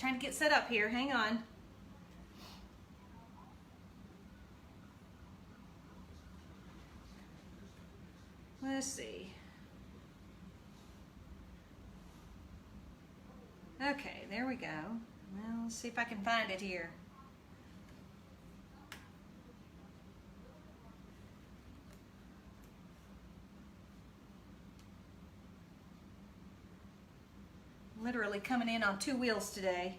trying to get set up here. Hang on. Let's see. Okay, there we go. Well, let's see if I can find it here. Literally coming in on 2 wheels today.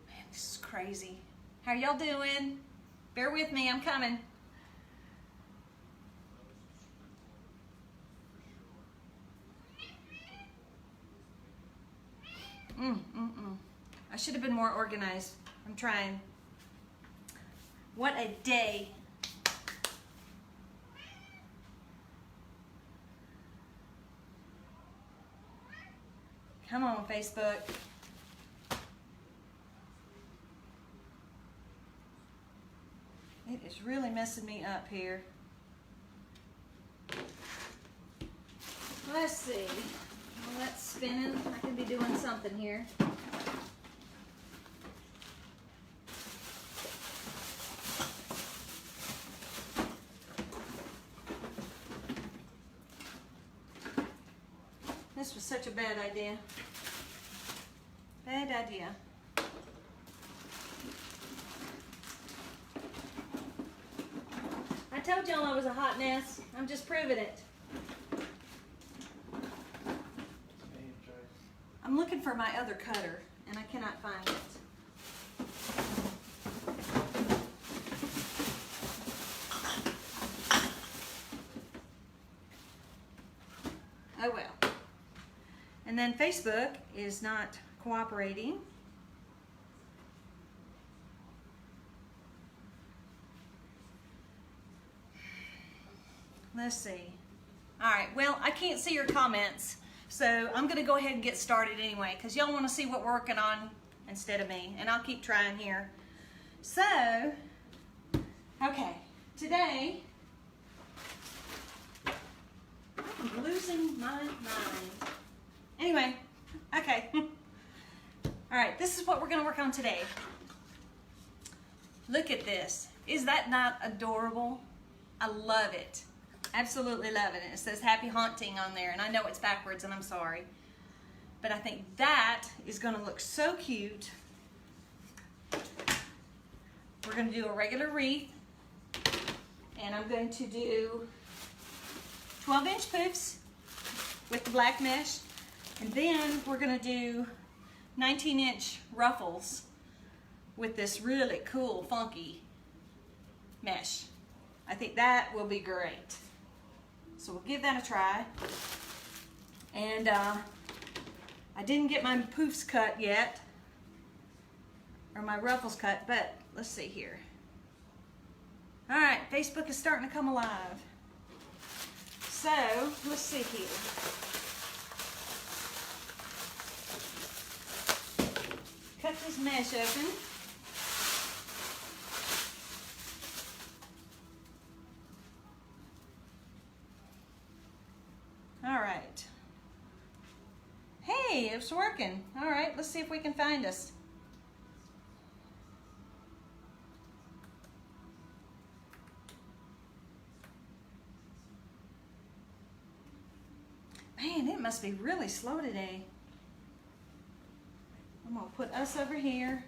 Man, this is crazy. How y'all doing? Bear with me, I'm coming. I should have been more organized. I'm trying. What a day. Come on, Facebook. It is really messing me up here. Let's see. Well, that's spinning. I can be doing something here. This was such a bad idea. Bad idea. I told y'all I was a hot mess. I'm just proving it. I'm looking for my other cutter and I cannot find it. Oh well. And then Facebook is not cooperating. Let's see. All right, well, I can't see your comments, so I'm gonna go ahead and get started anyway, because y'all wanna see what we're working on instead of me, and I'll keep trying here. So, okay, today, I'm losing my mind. Anyway, okay. All right, this is what we're gonna work on today. Look at this. Is that not adorable? I love it. Absolutely love it. And it says happy haunting on there, and I know it's backwards and I'm sorry. But I think that is gonna look so cute. We're gonna do a regular wreath, and I'm going to do 12-inch poofs with the black mesh. And then we're gonna do 19-inch ruffles with this really cool, funky mesh. I think that will be great. So we'll give that a try. And I didn't get my poofs cut yet, or my ruffles cut, but let's see here. All right, Facebook is starting to come alive. So let's see here. Cut this mesh open. All right. Hey, it's working. All right, let's see if we can find us. Man, it must be really slow today. I'm gonna put us over here.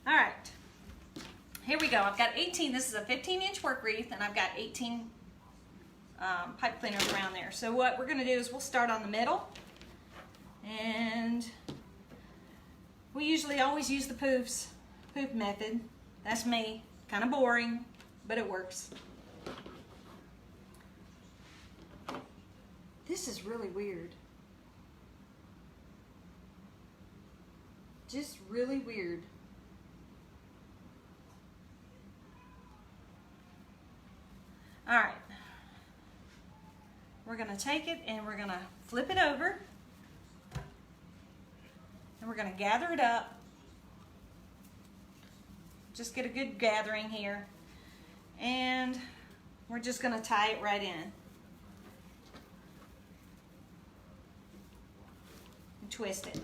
All right, here we go. I've got 18, this is a 15-inch work wreath, and I've got 18 pipe cleaners around there. So what we're gonna do is we'll start on the middle, and we usually always use the poof method. That's me, kind of boring, but it works. This is really weird. Just really weird. All right. We're gonna take it and we're gonna flip it over. And we're going to gather it up. Just get a good gathering here. And we're just going to tie it right in. And twist it.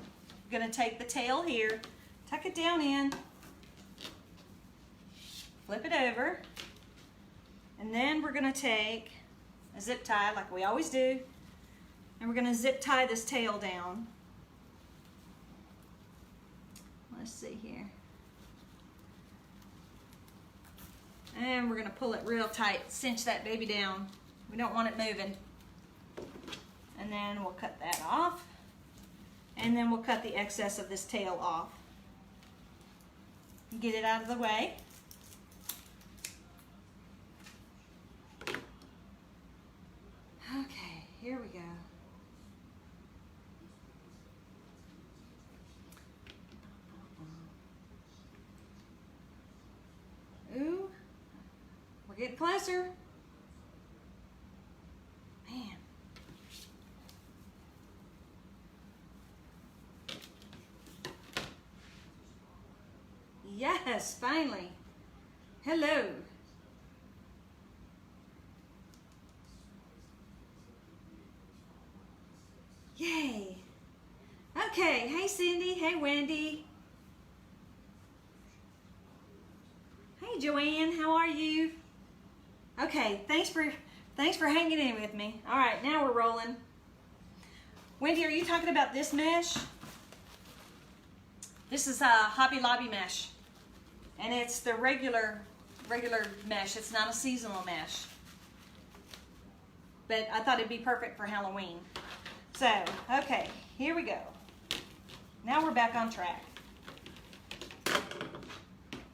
We're going to take the tail here, tuck it down in, flip it over, and then we're going to take a zip tie like we always do, and we're going to zip tie this tail down. Let's see here. And we're going to pull it real tight, cinch that baby down. We don't want it moving. And then we'll cut that off. And then we'll cut the excess of this tail off. Get it out of the way. Okay, here we go. Ooh, we're getting closer. Man. Yes, finally. Hello. Yay. Okay, hey Cindy, hey Wendy. Hey Joanne, how are you? Okay, thanks for hanging in with me. All right, now we're rolling. Wendy, are you talking about this mesh? This is a Hobby Lobby mesh, and it's the regular mesh. It's not a seasonal mesh, but I thought it'd be perfect for Halloween. So, okay, here we go. Now we're back on track.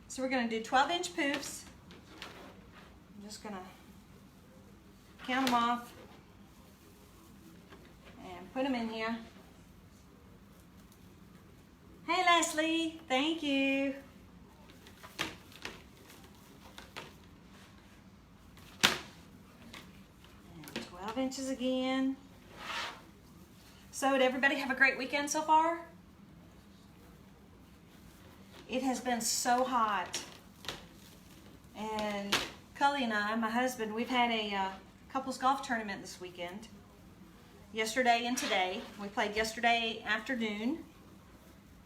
So we're going to do 12-inch poofs. I'm just going to count them off and put them in here. Hey Leslie, thank you. And 12 inches again. So did everybody have a great weekend so far? It has been so hot. And Cully and I, my husband, we've had a couples golf tournament this weekend. Yesterday and today. We played yesterday afternoon.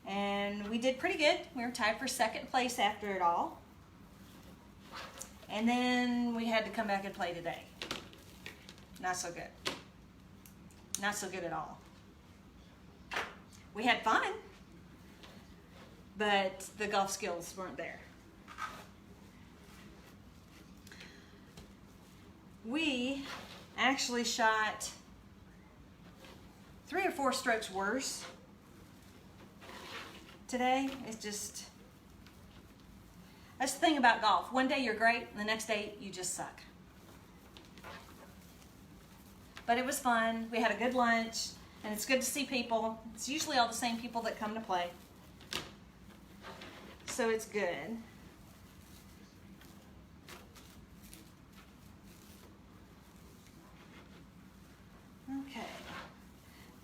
And we did pretty good. We were tied for second place after it all. And then we had to come back and play today. Not so good. Not so good at all. We had fun, but the golf skills weren't there. We actually shot 3 or 4 strokes worse today. It's just, that's the thing about golf. One day you're great, and the next day you just suck. But it was fun. We had a good lunch, and it's good to see people. It's usually all the same people that come to play. So it's good. Okay.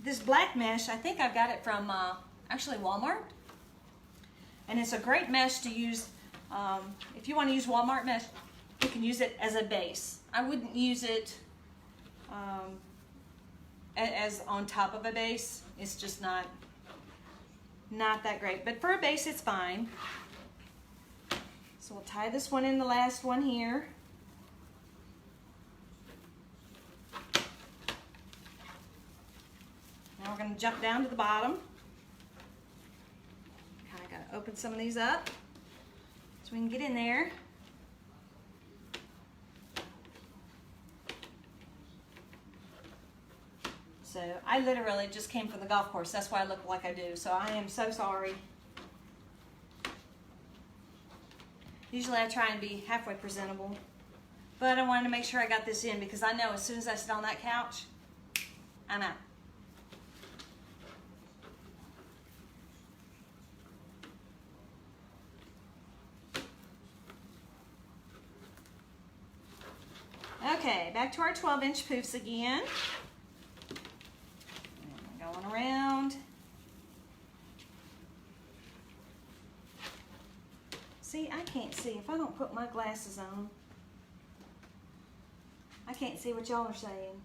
This black mesh, I think I've got it from actually Walmart. And it's a great mesh to use. If you want to use Walmart mesh, you can use it as a base. I wouldn't use it as on top of a base. It's just not that great. But for a base, it's fine. So we'll tie this one in, the last one here. Now we're going to jump down to the bottom. Kind of got to open some of these up so we can get in there. So I literally just came from the golf course. That's why I look like I do. So I am so sorry. Usually I try and be halfway presentable. But I wanted to make sure I got this in because I know as soon as I sit on that couch, I'm out. Okay, back to our 12-inch poofs again. And going around. See, I can't see. If I don't put my glasses on, I can't see what y'all are saying.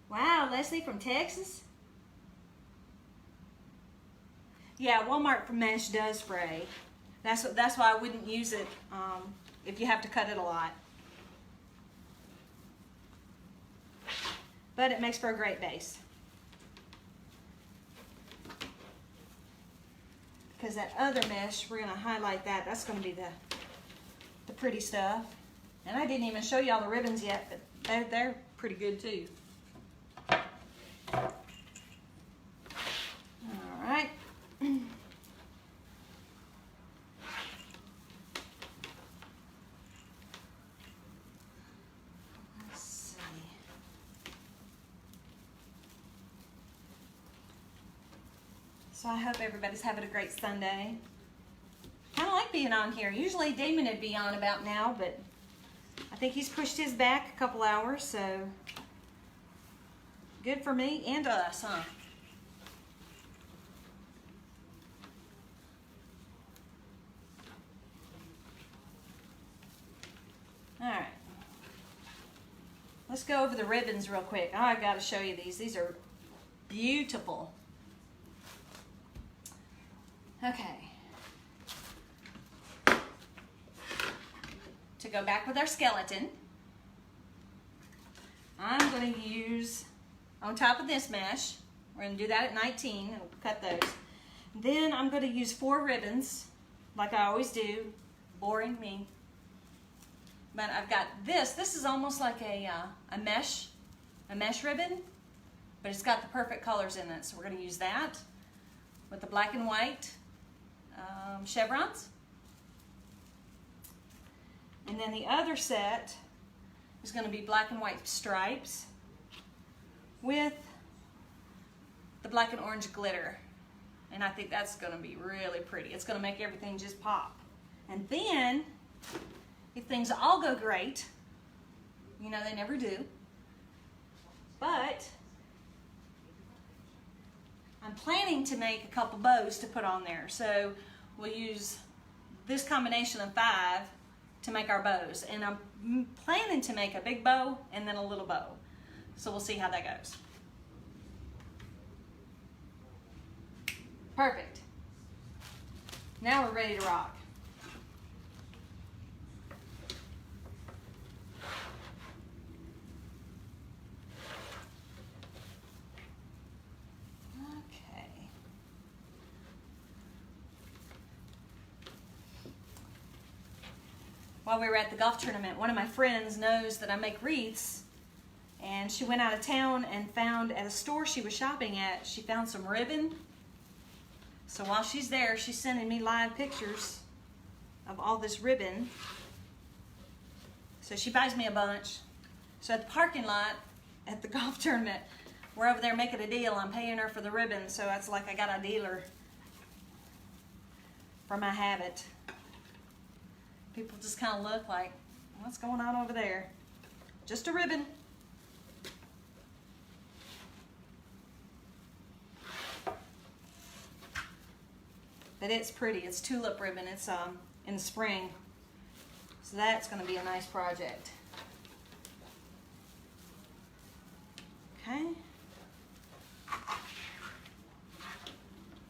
Wow, Leslie from Texas? Yeah, Walmart mesh does spray. That's why I wouldn't use it if you have to cut it a lot. But it makes for a great base. Because that other mesh, we're going to highlight that. That's going to be the pretty stuff. And I didn't even show y'all the ribbons yet, but they're pretty good too. All right. Let's see. So I hope everybody's having a great Sunday. Kind of like being on here. Usually Damon would be on about now, but I think he's pushed his back a couple hours, so good for me and us, huh? All right. Let's go over the ribbons real quick. Oh, I got to show you these. These are beautiful. Okay. To go back with our skeleton, I'm going to use, on top of this mesh, we're going to do that at 19 and cut those. Then I'm going to use 4 ribbons, like I always do. Boring me. But I've got this. This is almost like a mesh ribbon, but it's got the perfect colors in it. So we're going to use that with the black and white chevrons. And then the other set is going to be black and white stripes with the black and orange glitter. And I think that's going to be really pretty. It's going to make everything just pop. And then, if things all go great, you know they never do, but I'm planning to make a couple bows to put on there. So we'll use this combination of 5 to make our bows. And I'm planning to make a big bow and then a little bow. So we'll see how that goes. Perfect. Now we're ready to rock. While we were at the golf tournament, one of my friends knows that I make wreaths, and she went out of town and found at a store she was shopping at, she found some ribbon. So while she's there, she's sending me live pictures of all this ribbon. So she buys me a bunch. So at the parking lot at the golf tournament, we're over there making a deal. I'm paying her for the ribbon, so it's like I got a dealer for my habit. People just kind of look like, what's going on over there? Just a ribbon. But it's pretty. It's tulip ribbon. It's in the spring. So that's going to be a nice project. Okay.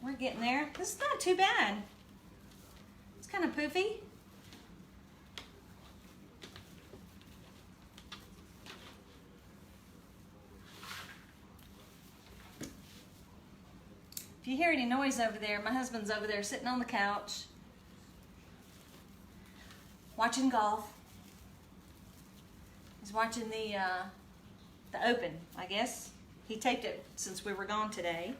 We're getting there. This is not too bad. It's kind of poofy. If you hear any noise over there, my husband's over there sitting on the couch watching golf. He's watching the Open, I guess. He taped it since we were gone today.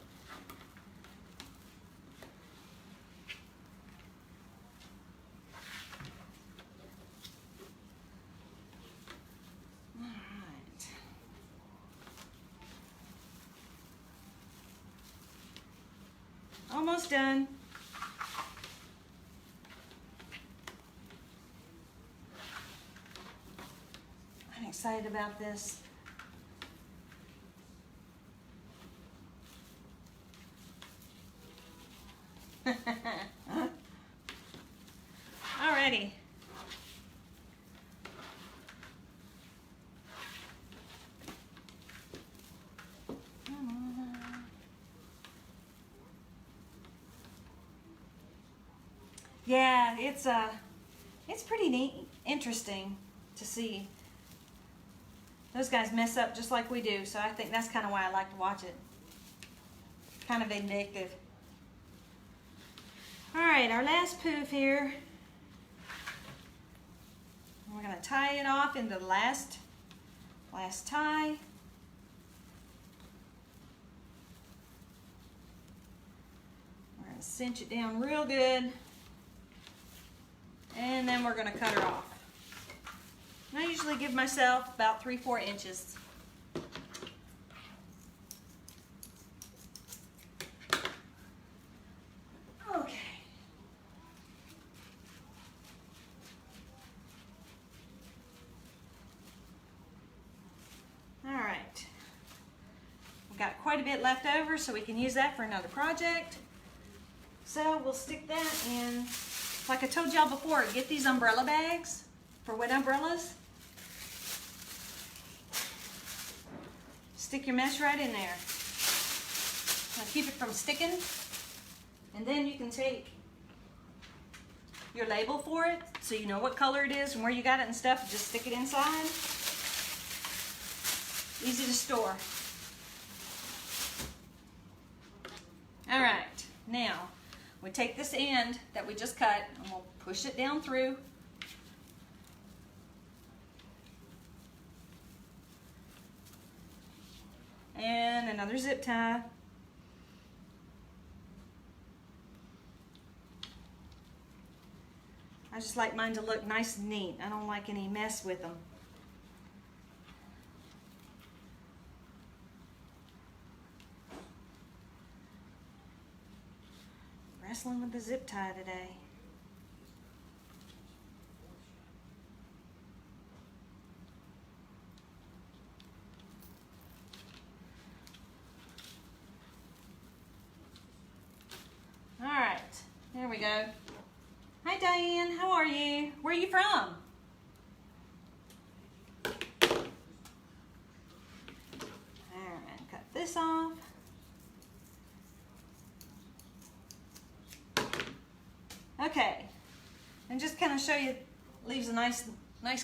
Almost done. I'm excited about this. Alrighty. Yeah, it's pretty neat, interesting to see. Those guys mess up just like we do, so I think that's kind of why I like to watch it. Kind of addictive. All right, our last poof here. We're gonna tie it off into the last tie. We're gonna cinch it down real good, and then we're gonna cut her off. And I usually give myself about 3-4 inches. Okay. All right. We've got quite a bit left over, so we can use that for another project. So we'll stick that in. Like I told y'all before, get these umbrella bags for wet umbrellas. Stick your mesh right in there. Now keep it from sticking. And then you can take your label for it so you know what color it is and where you got it and stuff. Just stick it inside. Easy to store. All right, now we take this end that we just cut and we'll push it down through. And another zip tie. I just like mine to look nice and neat. I don't like any mess with them. Wrestling with the zip tie today. All right, there we go. Hi Diane, how are you? Where are you from? All right, cut this off. Okay, and just kind of show you, leaves a nice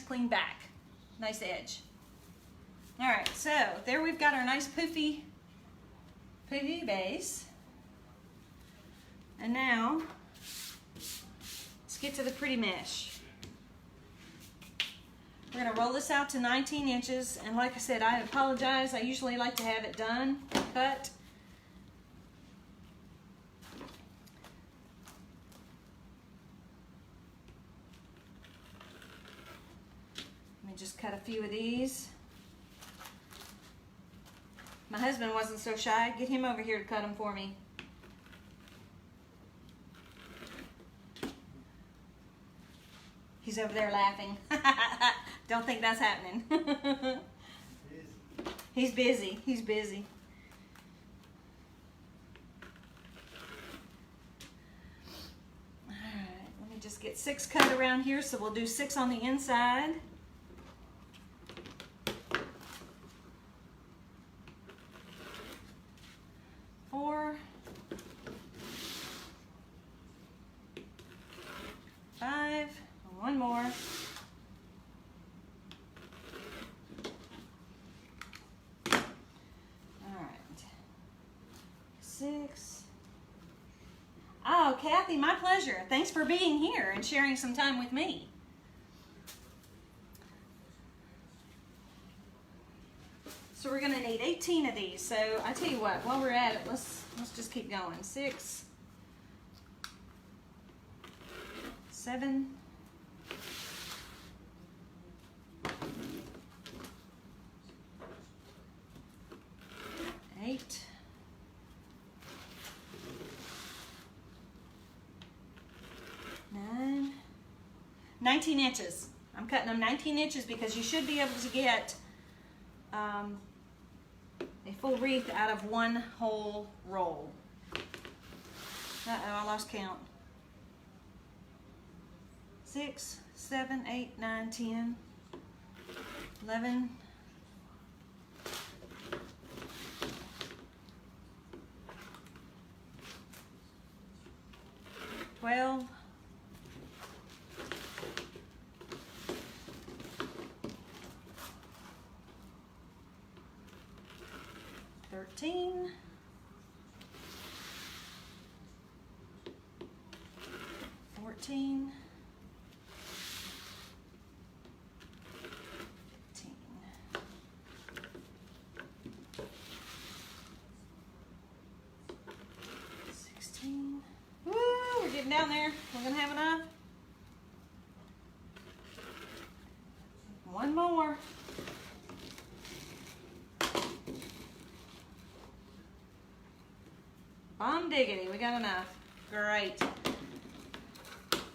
clean back, nice edge. All right, so there we've got our nice poofy base. And now, let's get to the pretty mesh. We're gonna roll this out to 19 inches, and like I said, I apologize, I usually like to have it done, cut. Let me just cut a few of these. My husband wasn't so shy. Get him over here to cut them for me. He's over there laughing. Don't think that's happening. He's busy. He's busy. All right, let me just get 6 cut around here, so we'll do 6 on the inside. Four. 5. One more. All right. 6. Oh, Kathy, my pleasure. Thanks for being here and sharing some time with me. So we're gonna need 18 of these. So I tell you what, while we're at it, let's just keep going. 6, 7, 8, 9, 19 inches. I'm cutting them 19 inches because you should be able to get a full wreath out of one whole roll. Uh-oh, I lost count. 6, 7, 8, 9, 10, 11, 12, 13, 14, 15. Woo, we're getting down there. We're gonna have enough. One more. Bomb diggity, we got enough. Great.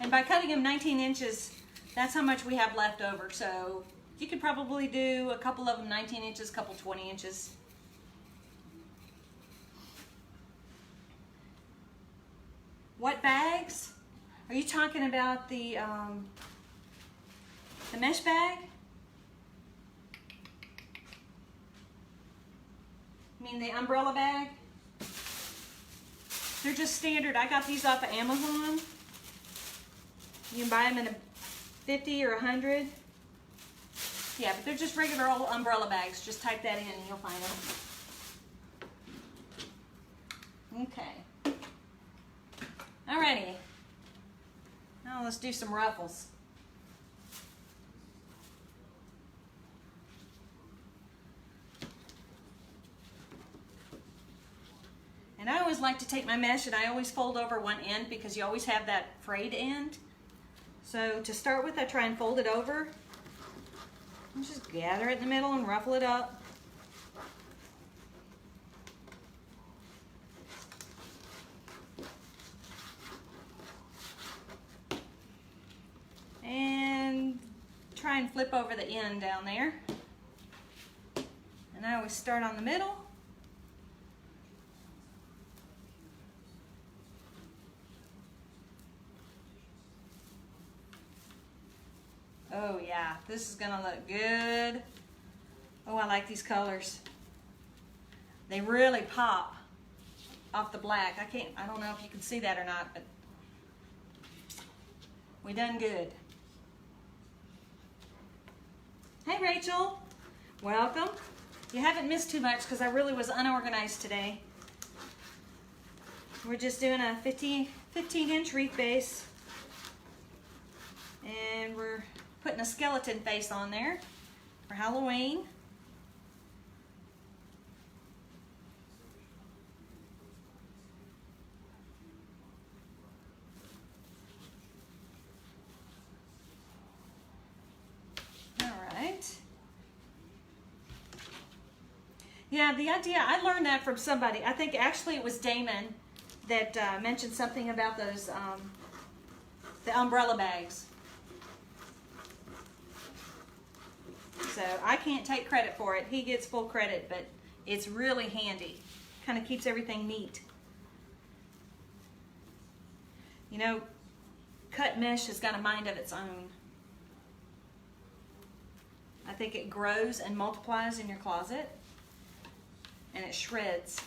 And by cutting them 19 inches, that's how much we have left over. So you could probably do a couple of them 19 inches, a couple 20 inches. What bags? Are you talking about the mesh bag? I mean the umbrella bag? They're just standard. I got these off of Amazon. You can buy them in a 50 or 100. Yeah, but they're just regular old umbrella bags. Just type that in and you'll find them. Okay. Alrighty. Now let's do some ruffles. And I always like to take my mesh and I always fold over one end because you always have that frayed end. So to start with, I try and fold it over. And just gather it in the middle and ruffle it up. And try and flip over the end down there. And I always start on the middle. Oh yeah, this is gonna look good. Oh, I like these colors. They really pop off the black. I don't know if you can see that or not, but we done good. Hey Rachel, welcome. You haven't missed too much because I really was unorganized today. We're just doing a 15-inch wreath base. And we're putting a skeleton face on there for Halloween. All right. Yeah, the idea, I learned that from somebody. I think actually it was Damon that mentioned something about those, the umbrella bags. So I can't take credit for it. He gets full credit, but it's really handy. Kind of keeps everything neat. You know, cut mesh has got a mind of its own. I think it grows and multiplies in your closet, and it shreds.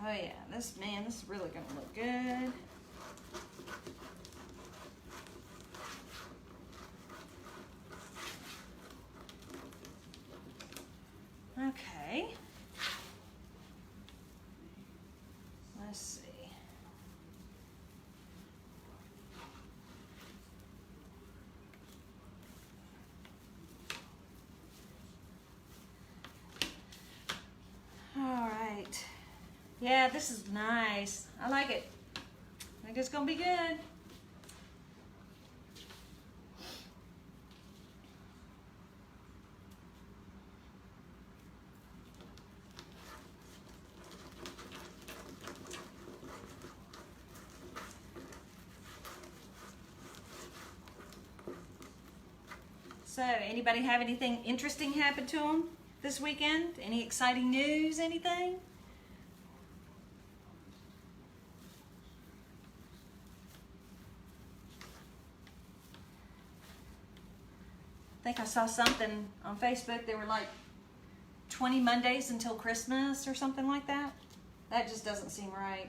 Oh yeah, this is really gonna look good. Okay. Let's see. All right. Yeah, this is nice. I like it. I think it's gonna be good. So, anybody have anything interesting happen to them this weekend? Any exciting news, anything? I think I saw something on Facebook. They were like 20 Mondays until Christmas or something like that. That just doesn't seem right.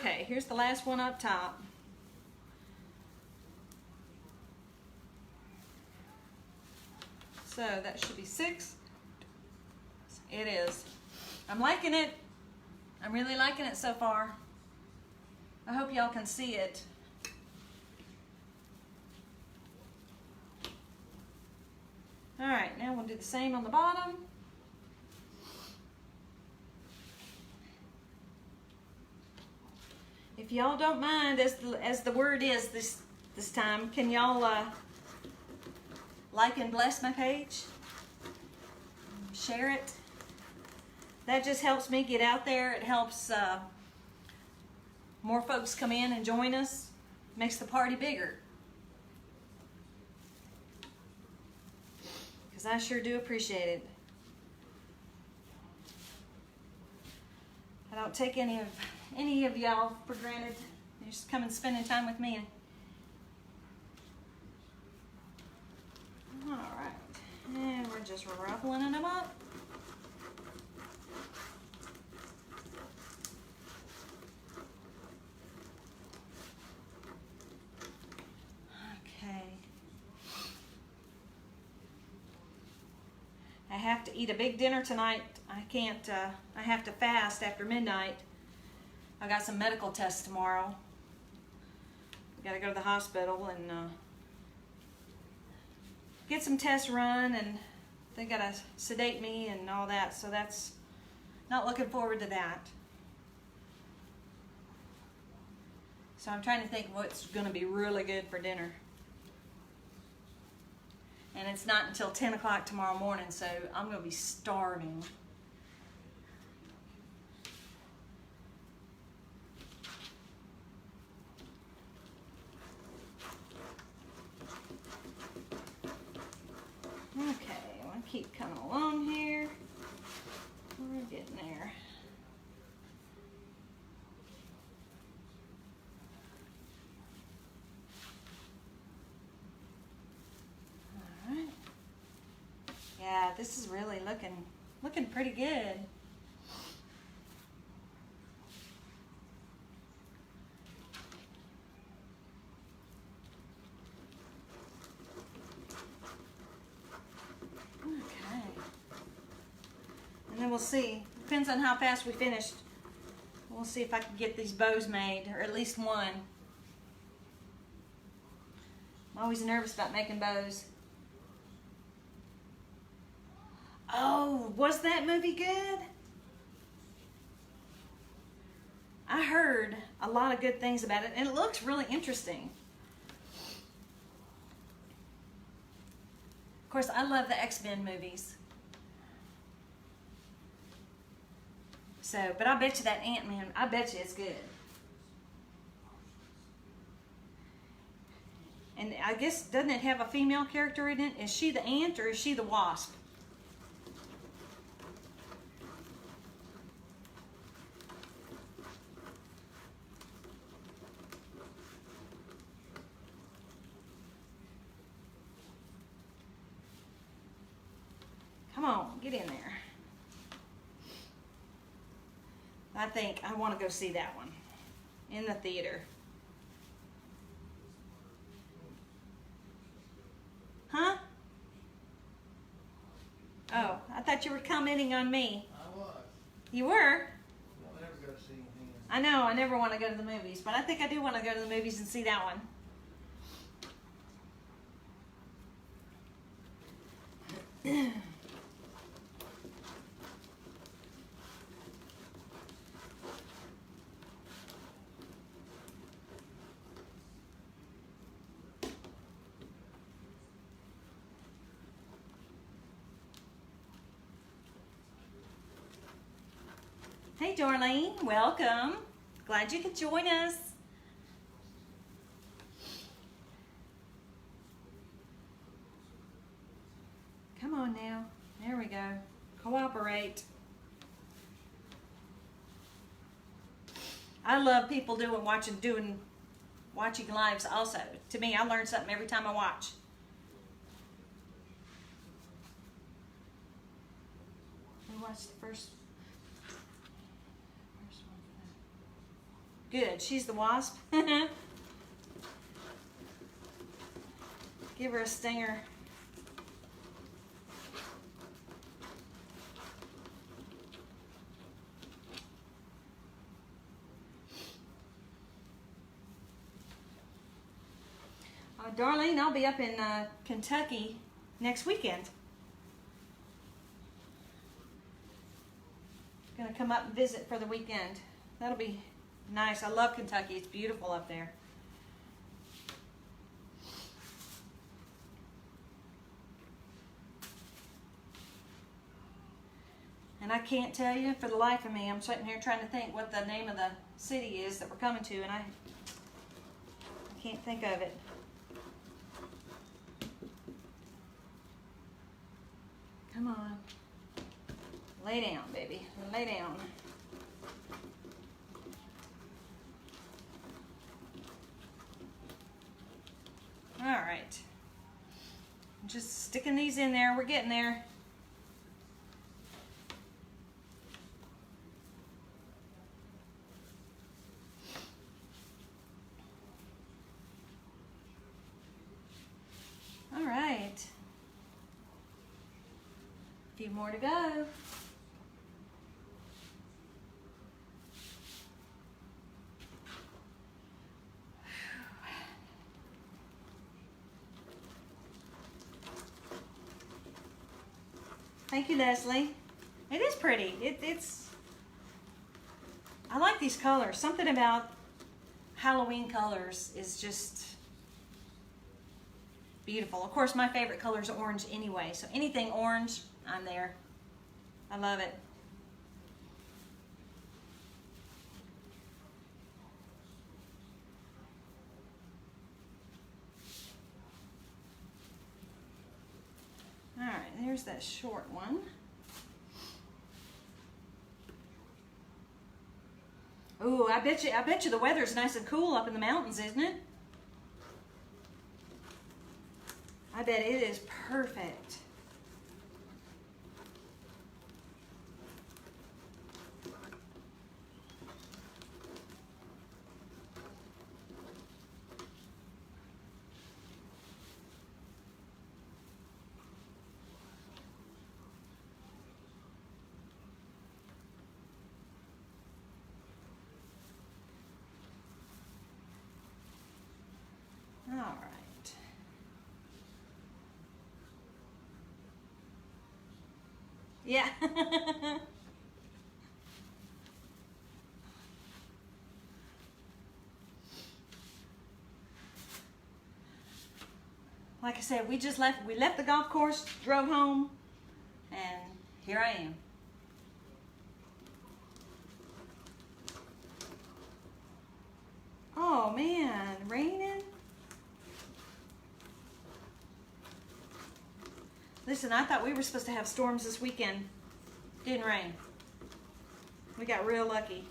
Okay, here's the last one up top. So that should be 6. It is. I'm liking it. I'm really liking it so far. I hope y'all can see it. All right, now we'll do the same on the bottom. If y'all don't mind, as the word is this time, can y'all like and bless my page? Share it. That just helps me get out there. It helps more folks come in and join us. Makes the party bigger. Because I sure do appreciate it. I don't take any of y'all for granted. You're just coming spending time with me. All right, and we're just ruffling them up. Okay. I have to eat a big dinner tonight. I can't, I have to fast after midnight. I got some medical tests tomorrow. Got to go to the hospital and get some tests run, and they got to sedate me and all that, so that's not looking forward to that. So I'm trying to think what's going to be really good for dinner. And it's not until 10 o'clock tomorrow morning, so I'm going to be starving. Okay, I want to keep coming along here. We're getting there. All right. Yeah, this is really looking pretty good. And then we'll see. Depends on how fast we finished. We'll see if I can get these bows made, or at least one. I'm always nervous about making bows. Oh, was that movie good? I heard a lot of good things about it, and it looks really interesting. Of course, I love the X-Men movies. So, but I bet you that Ant-Man, I bet you it's good. And I guess, doesn't it have a female character in it? Is she the ant or is she the wasp? Come on, get in there. I think I want to go see that one in the theater. Huh? Oh, I thought you were commenting on me. I was. You were? I'll never go see him. I know, I never want to go to the movies, but I think I do want to go to the movies and see that one. Hey, Darlene, welcome. Glad you could join us. Come on now. There we go. Cooperate. I love people watching lives also. To me, I learn something every time I watch. We watched the first one. Good. She's the wasp. Give her a stinger. Darlene, I'll be up in Kentucky next weekend. Gonna come up and visit for the weekend. That'll be nice. I love Kentucky. It's beautiful up there. And I can't tell you for the life of me. I'm sitting here trying to think what the name of the city is that we're coming to, and I can't think of it. Come on. Lay down, baby. Lay down. All right. I'm just sticking these in there. We're getting there. All right. A few more to go. Thank you, Leslie. It is pretty. It's. I like these colors. Something about Halloween colors is just beautiful. Of course, my favorite color is orange anyway. So anything orange, I'm there. I love it. All right, there's that short one. Ooh, I bet you the weather's nice and cool up in the mountains, isn't it? I bet it is perfect. All right. Yeah. Like I said, we left the golf course, drove home, and here I am. Oh man, raining. Listen, I thought we were supposed to have storms this weekend. Didn't rain. We got real lucky.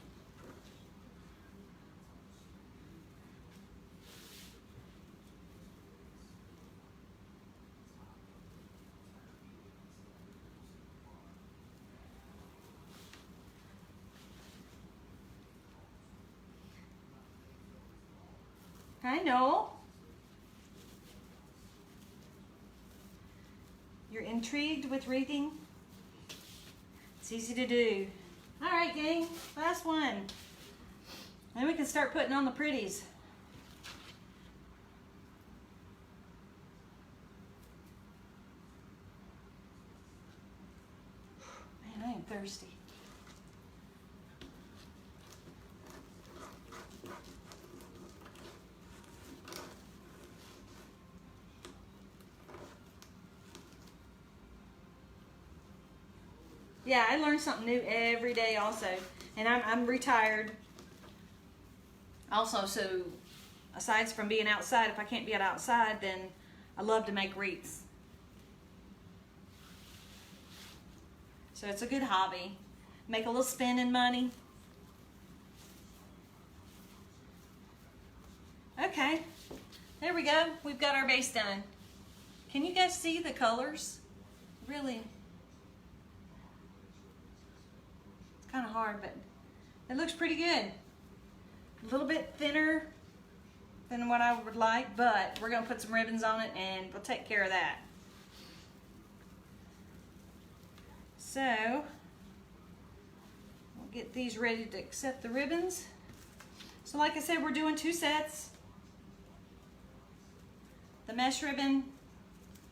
Hi, Noel. You're intrigued with wreathing? It's easy to do. All right, gang, last one. Then we can start putting on the pretties. Man, I am thirsty. Yeah, I learn something new every day also. And I'm retired also, so aside from being outside, if I can't be outside, then I love to make wreaths. So it's a good hobby. Make a little spending money. Okay, there we go. We've got our base done. Can you guys see the colors? Really, it's kind of hard, but it looks pretty good. A little bit thinner than what I would like, but we're gonna put some ribbons on it and we'll take care of that. So, we'll get these ready to accept the ribbons. So like I said, we're doing 2 sets. The mesh ribbon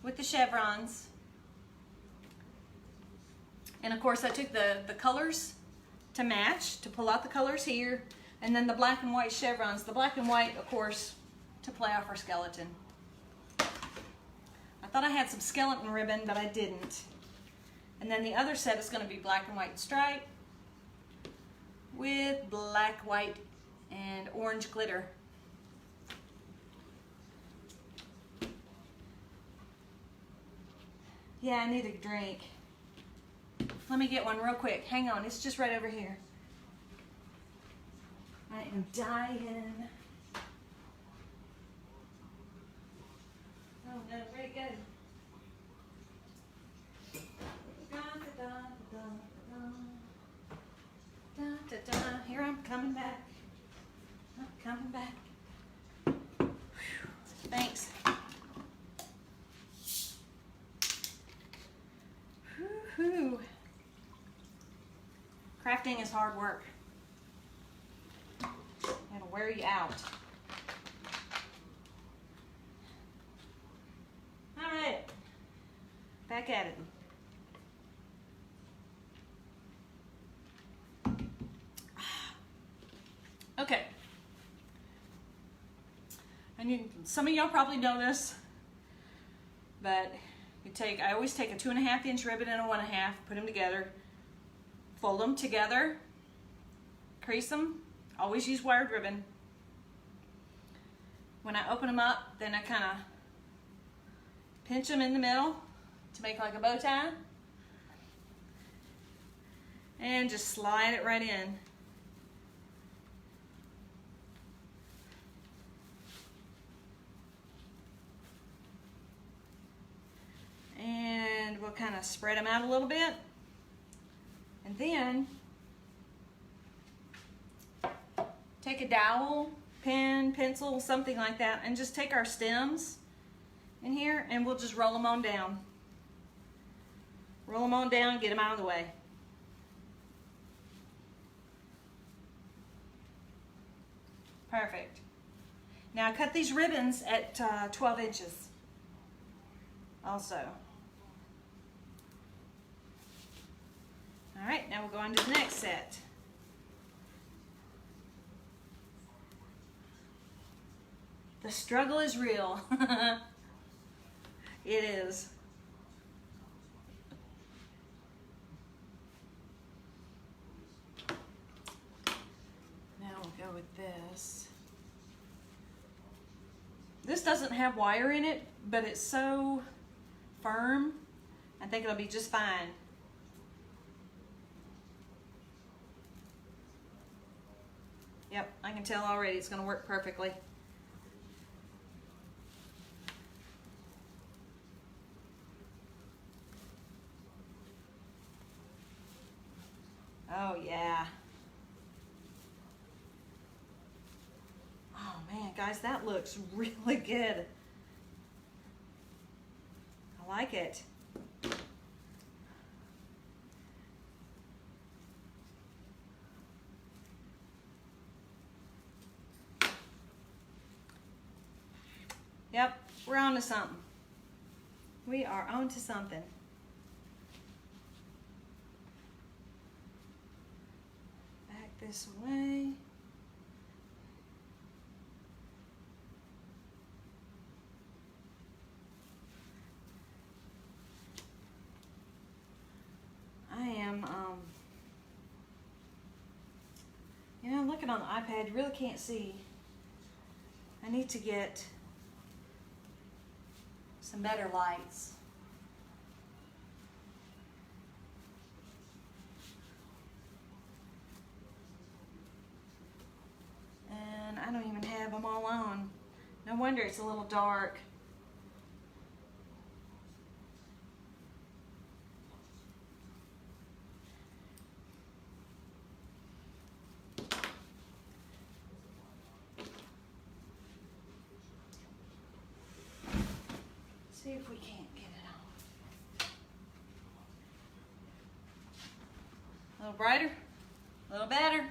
with the chevrons. And of course I took the colors to match, to pull out the colors here, and then the black and white chevrons. The black and white, of course, to play off our skeleton. I thought I had some skeleton ribbon, but I didn't. And then the other set is going to be black and white stripe with black, white, and orange glitter. Yeah, I need a drink. Let me get one real quick. Hang on, it's just right over here. I am dying. Oh no, where'd it go? Here I'm coming back. I'm coming back. Whew. Thanks. Whew. Crafting is hard work. It'll wear you out. All right, back at it. Okay. And some of y'all probably know this, but I always take a 2.5 inch ribbon and a 1.5, put them together, fold them together, crease them, always use wired ribbon. When I open them up, then I kind of pinch them in the middle to make like a bow tie, and just slide it right in. And we'll kind of spread them out a little bit. And then take a dowel, pen, pencil, something like that, and just take our stems in here and we'll just roll them on down. Roll them on down, get them out of the way. Perfect. Now I cut these ribbons at 12 inches also. All right, now we'll go on to the next set. The struggle is real. It is. Now we'll go with this. This doesn't have wire in it, but it's so firm, I think it'll be just fine. Yep, I can tell already it's going to work perfectly. Oh yeah. Oh man, guys, that looks really good. I like it. Yep, we're on to something. We are on to something. Back this way. I am You know, looking on the iPad, you really can't see. I need to get some better lights. And I don't even have them all on. No wonder it's a little dark. See if we can't get it on. A little brighter, a little better.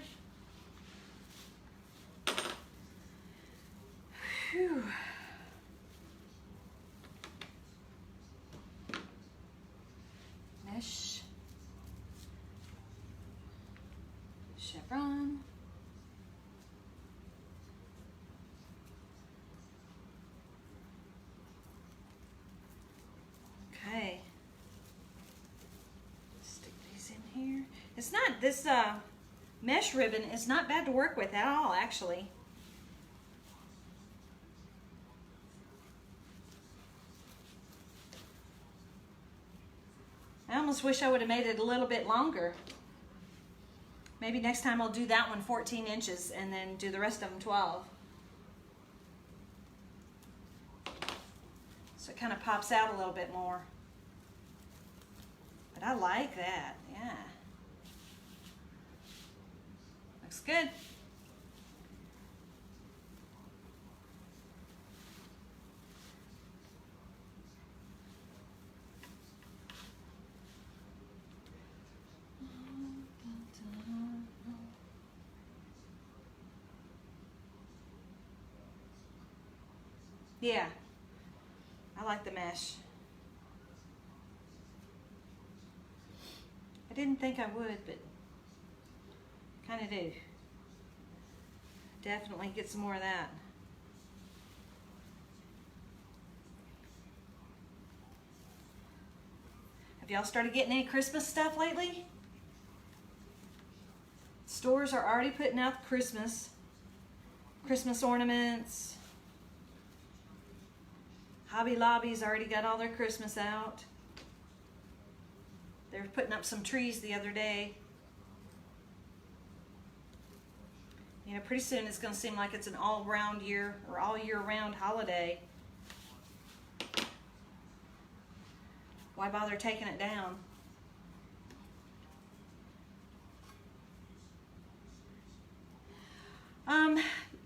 Whew. Mesh. Chevron. Okay. Stick these in here. It's not, this mesh ribbon is not bad to work with at all, actually. I almost wish I would have made it a little bit longer. Maybe next time I'll do that one 14 inches and then do the rest of them 12. So it kind of pops out a little bit more. But I like that, yeah. Looks good. Yeah, I like the mesh. I didn't think I would, but kind of do. Definitely get some more of that. Have y'all started getting any Christmas stuff lately? Stores are already putting out Christmas ornaments. Hobby Lobby's already got all their Christmas out. They were putting up some trees the other day. You know, pretty soon it's going to seem like it's an all-round year or all-year-round holiday. Why bother taking it down?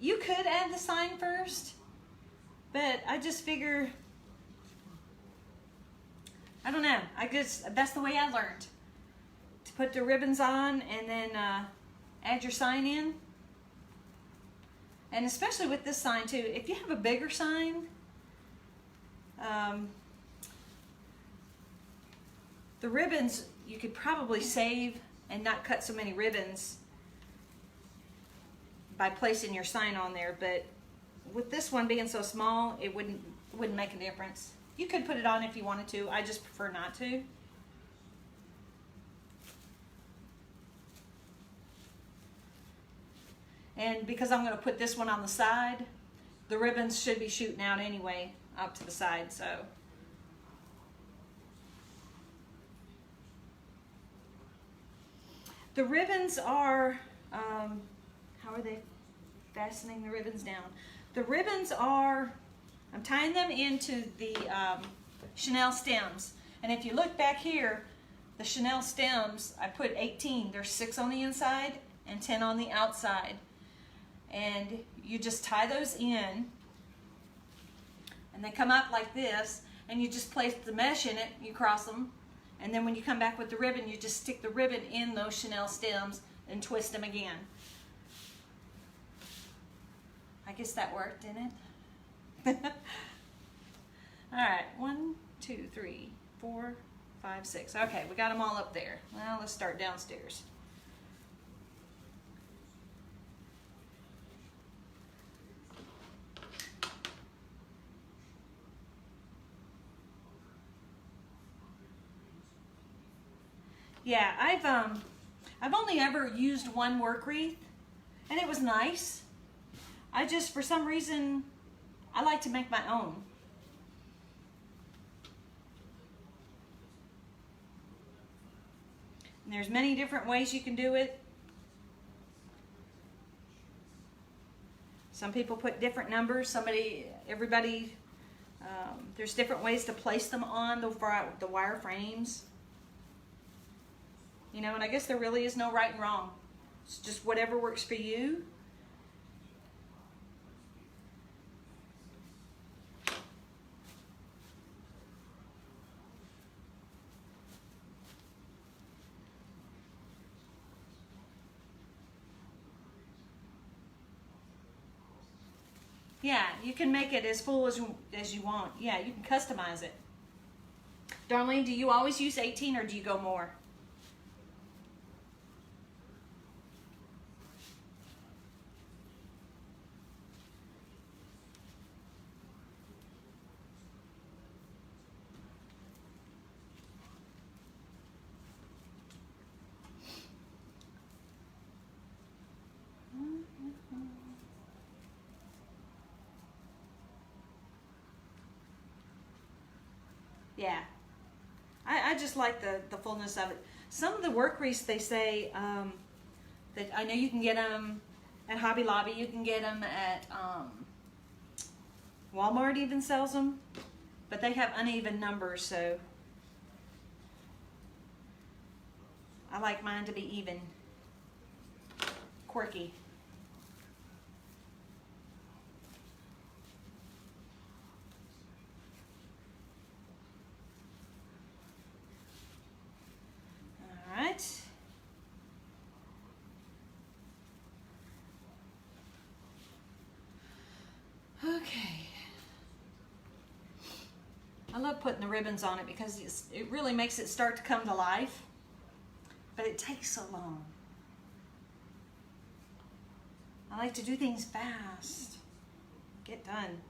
You could add the sign first, but I just figure, I don't know, that's the way I learned. To put the ribbons on and then add your sign in. And especially with this sign too, if you have a bigger sign, the ribbons you could probably save and not cut so many ribbons by placing your sign on there, but with this one being so small, it wouldn't make a difference. You could put it on if you wanted to. I just prefer not to. And because I'm going to put this one on the side, the ribbons should be shooting out anyway up to the side, so. The ribbons are, how are they fastening the ribbons down? The ribbons are, I'm tying them into the chenille stems. And if you look back here, the chenille stems, I put 18. There's 6 on the inside and 10 on the outside. And you just tie those in, and they come up like this, and you just place the mesh in it, you cross them, and then when you come back with the ribbon, you just stick the ribbon in those chenille stems and twist them again. I guess that worked, didn't it? All right, 1, 2, 3, 4, 5, 6. Okay, we got them all up there. Well, let's start downstairs. Yeah, I've only ever used one work wreath, And it was nice. I just, for some reason, I like to make my own. And there's many different ways you can do it. Some people put different numbers. Everybody, there's different ways to place them on the wire frames. You know, and I guess there really is no right and wrong. It's just whatever works for you. Yeah, you can make it as full as you want. Yeah, you can customize it. Darlene, do you always use 18 or do you go more? Yeah, I just like the fullness of it. Some of the work wreaths, they say that I know you can get them at Hobby Lobby. You can get them at Walmart even sells them, but they have uneven numbers, so I like mine to be even, quirky. Alright. Okay. I love putting the ribbons on it because it really makes it start to come to life, but it takes so long. I like to do things fast. Get done.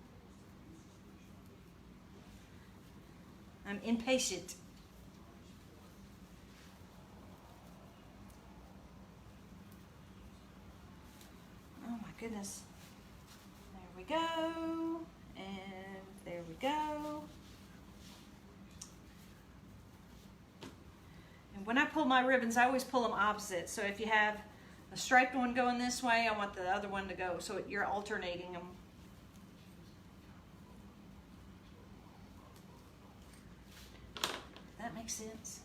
I'm impatient. Oh my goodness. There we go. And there we go. And when I pull my ribbons, I always pull them opposite. So if you have a striped one going this way, I want the other one to go. So you're alternating them. That makes sense.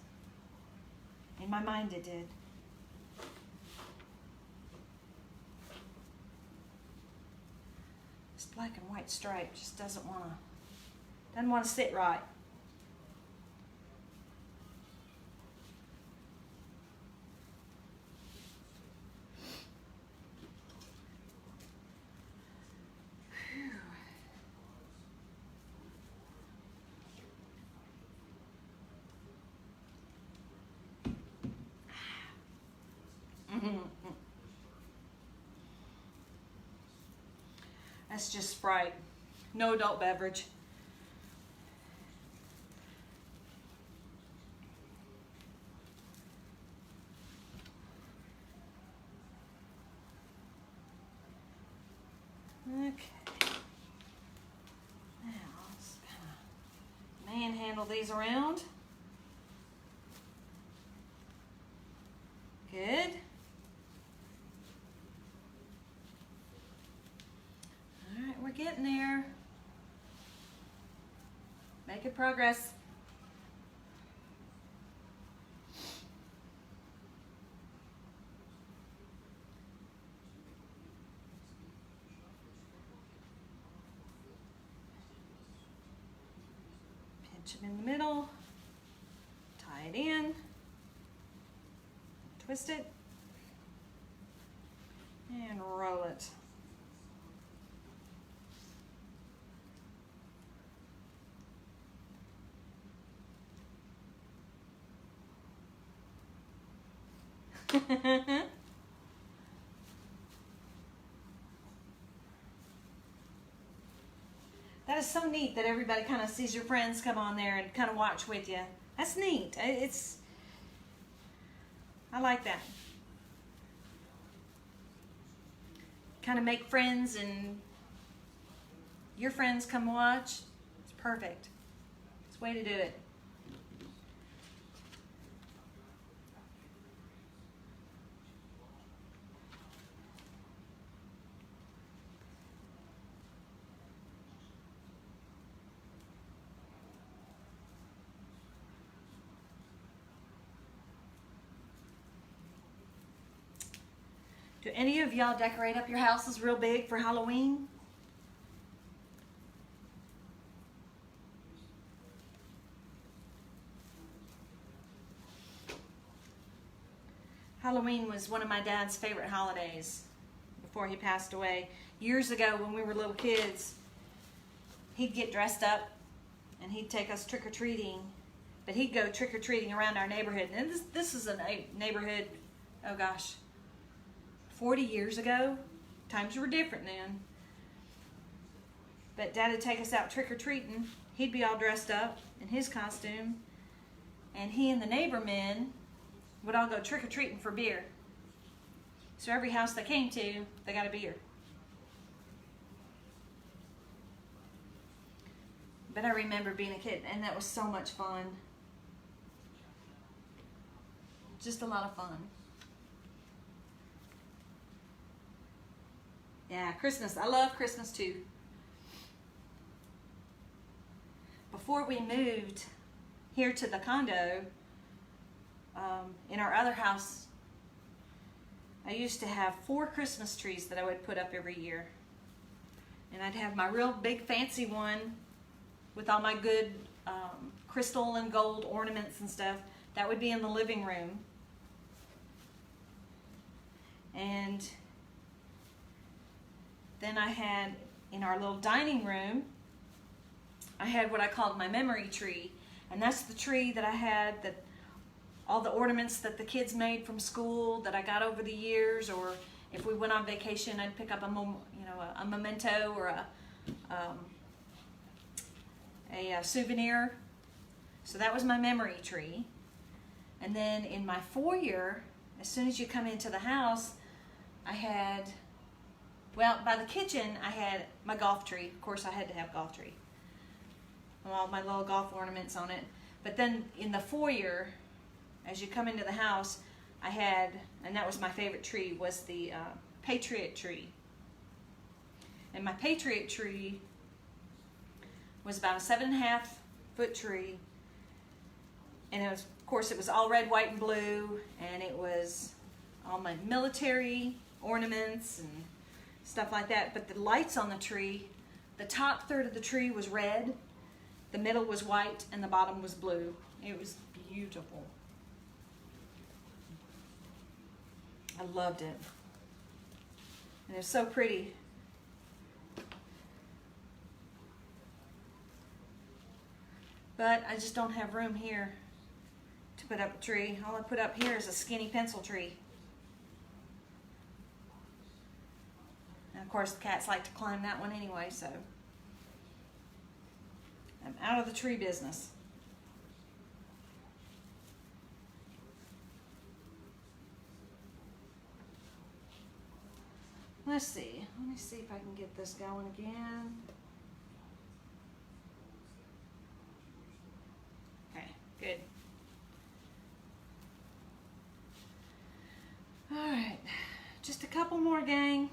In my mind it did. This black and white stripe just doesn't want to sit right. That's just Sprite. No adult beverage. Okay. Now let's kind of manhandle these around. Good. Alright, we're getting there. Making progress. Pinch them in the middle. Tie it in. Twist it. And roll it. That is so neat that everybody kind of sees your friends come on there and kind of watch with you. That's neat. I like that. kind of make friends and your friends come watch. It's perfect. It's the way to do it. Do any of y'all decorate up your houses real big for Halloween? Halloween was one of my dad's favorite holidays before he passed away. Years ago when we were little kids, he'd get dressed up and he'd take us trick-or-treating, but he'd go trick-or-treating around our neighborhood. And this is a neighborhood, oh gosh, 40 years ago. Times were different then. But Dad would take us out trick-or-treating. He'd be all dressed up in his costume, and he and the neighbor men would all go trick-or-treating for beer. So every house they came to, they got a beer. But I remember being a kid, and that was so much fun. Just a lot of fun. Yeah, Christmas. I love Christmas too. Before we moved here to the condo, in our other house, I used to have 4 Christmas trees that I would put up every year. And I'd have my real big fancy one with all my good crystal and gold ornaments and stuff. That would be in the living room. And then I had, in our little dining room, I had what I called my memory tree. And that's the tree that I had, that all the ornaments that the kids made from school that I got over the years, or if we went on vacation, I'd pick up a memento or a souvenir. So that was my memory tree. And then in my foyer, as soon as you come into the house, I had, well, by the kitchen, I had my golf tree. Of course, I had to have golf tree. All my little golf ornaments on it. But then in the foyer, as you come into the house, I had, and that was my favorite tree, was the Patriot tree. And my Patriot tree was about a 7.5 foot tree. And it was, of course, it was all red, white, and blue. And it was all my military ornaments and stuff like that. But the lights on the tree, the top third of the tree was red, the middle was white, and the bottom was blue. It was beautiful. I loved it. And it was so pretty. But I just don't have room here to put up a tree. All I put up here is a skinny pencil tree. And of course the cats like to climb that one anyway, so I'm out of the tree business. Let's see. Let me see if I can get this going again. Okay, good. All right, just a couple more, gang.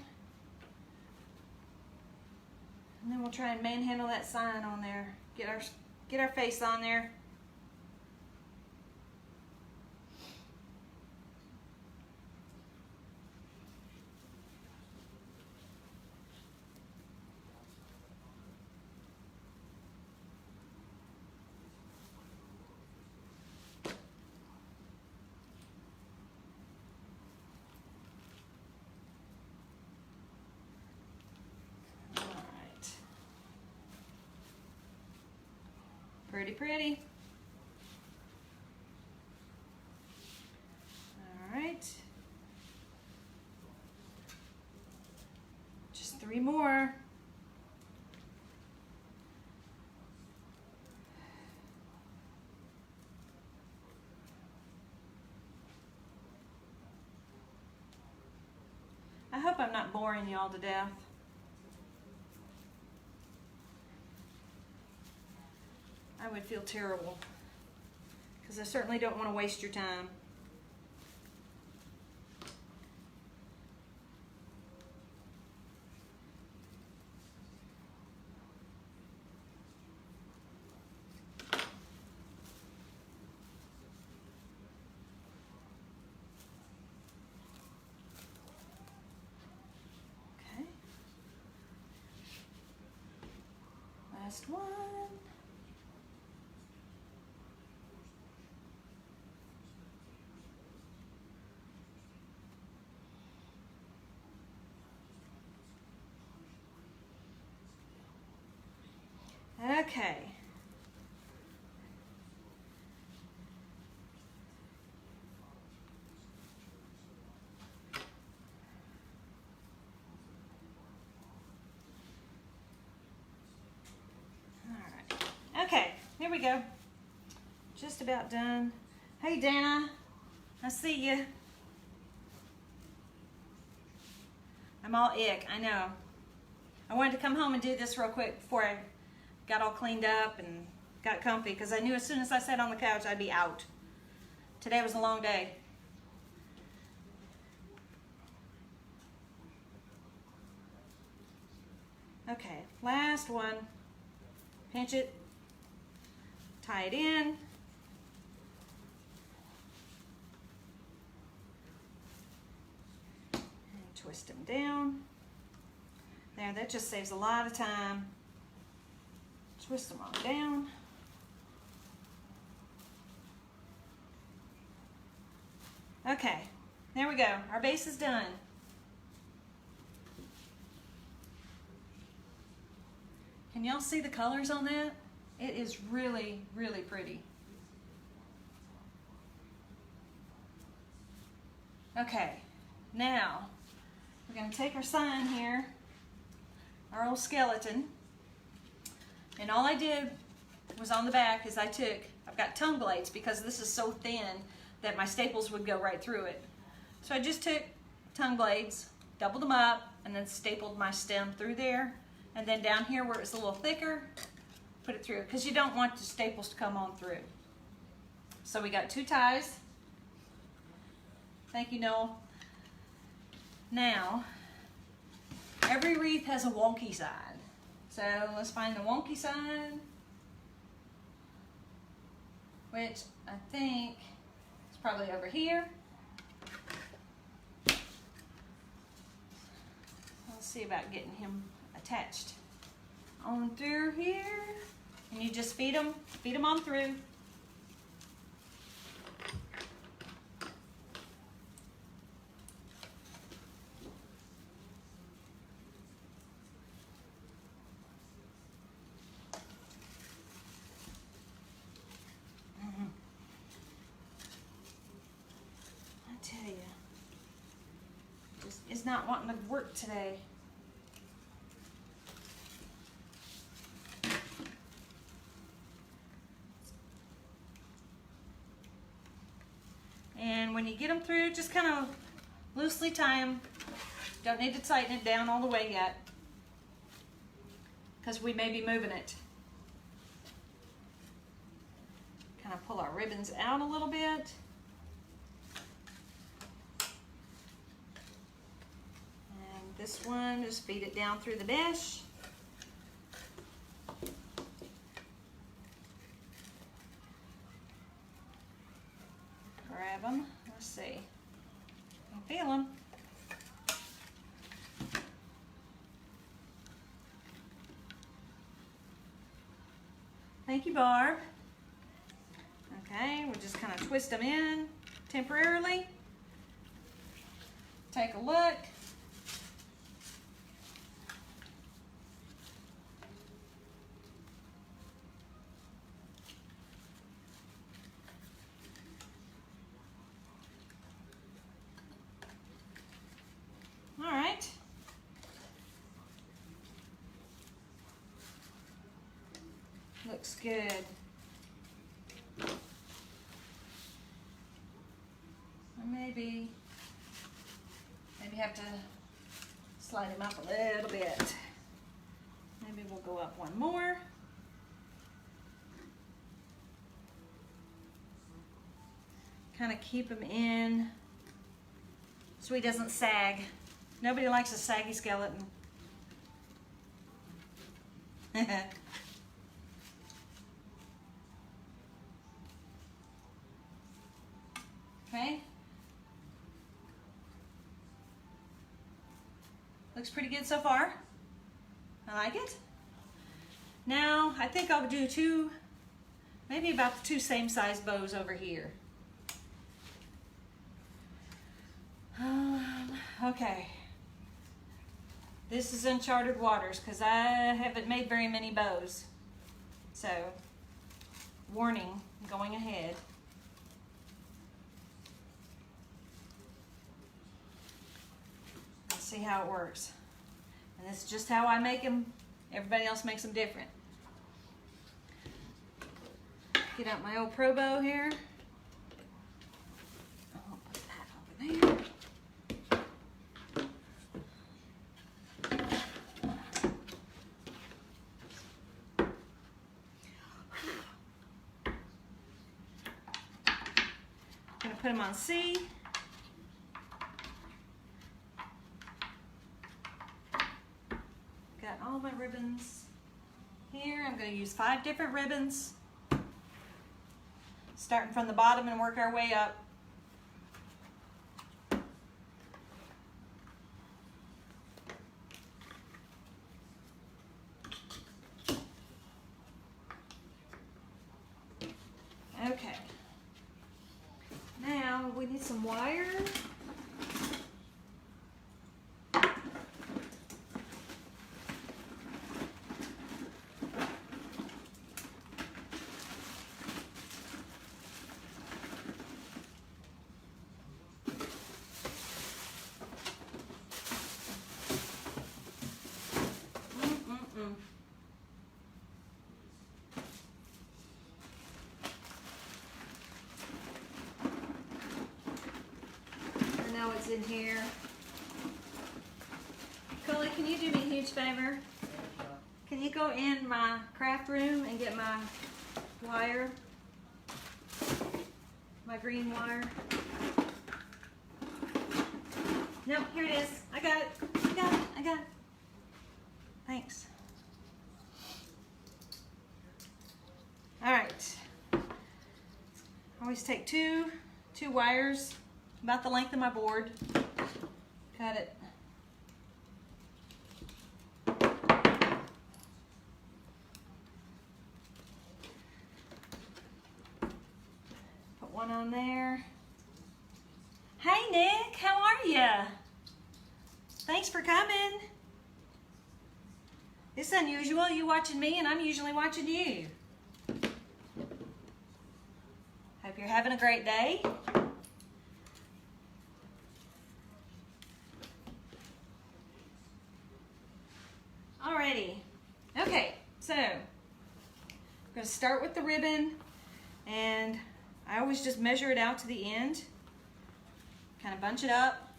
And then we'll try and manhandle that sign on there. Get our face on there. Pretty, pretty. All right. Just 3 more. I hope hope I'm not boring y'all to death. I would feel terrible, because I certainly don't want to waste your time. Okay. Last one. Okay. All right. Okay, here we go. Just about done. Hey, Dana. I see you. I'm all ick, I know. I wanted to come home and do this real quick before I got all cleaned up and got comfy, because I knew as soon as I sat on the couch I'd be out. Today was a long day. Okay, last one. Pinch it, tie it in. And twist them down. There, that just saves a lot of time. Twist them all down. Okay, there we go. Our base is done. Can y'all see the colors on that? It is really, really pretty. Okay, now we're going to take our sign here, our old skeleton, and all I did was on the back is I've got tongue blades because this is so thin that my staples would go right through it. So I just took tongue blades, doubled them up, and then stapled my stem through there. And then down here where it's a little thicker, put it through, because you don't want the staples to come on through. So we got 2 ties. Thank you, Noel. Now, every wreath has a wonky side. So let's find the wonky side, which I think is probably over here. Let's see about getting him attached on through here, and you just feed them on through. I tell you, it's not wanting to work today. And when you get them through, just kind of loosely tie them. Don't need to tighten it down all the way yet, because we may be moving it. Kind of pull our ribbons out a little bit. And this one, just feed it down through the mesh. Grab them. Let's see. I feel them. Thank you, Barb. Okay, we'll just kind of twist them in temporarily. Take a look. All right. Looks good. Or maybe have to slide him up a little bit. Maybe we'll go up one more. Kind of keep him in so he doesn't sag. Nobody likes a saggy skeleton. Okay. Looks pretty good so far. I like it. Now, I think I'll do two, maybe about the two same size bows over here. Okay. This is uncharted waters because I haven't made very many bows. So, warning, going ahead. Let's see how it works. And this is just how I make them. Everybody else makes them different. Get out my old Pro bow here. I'll put that over there. I'm gonna put them on C. Got all my ribbons here. I'm going to use 5 different ribbons, starting from the bottom and work our way up. Okay. Now we need some wire. It's in here. Coley, can you do me a huge favor? Can you go in my craft room and get my wire? My green wire? No, here it is. I got it. I got it. I got it. Thanks. All right. I always take two wires about the length of my board. Cut it. Put one on there. Hey Nick, how are ya? Thanks for coming. It's unusual, you watching me and I'm usually watching you. Hope you're having a great day. Alrighty. Okay, so I'm going to start with the ribbon, and I always just measure it out to the end. Kind of bunch it up.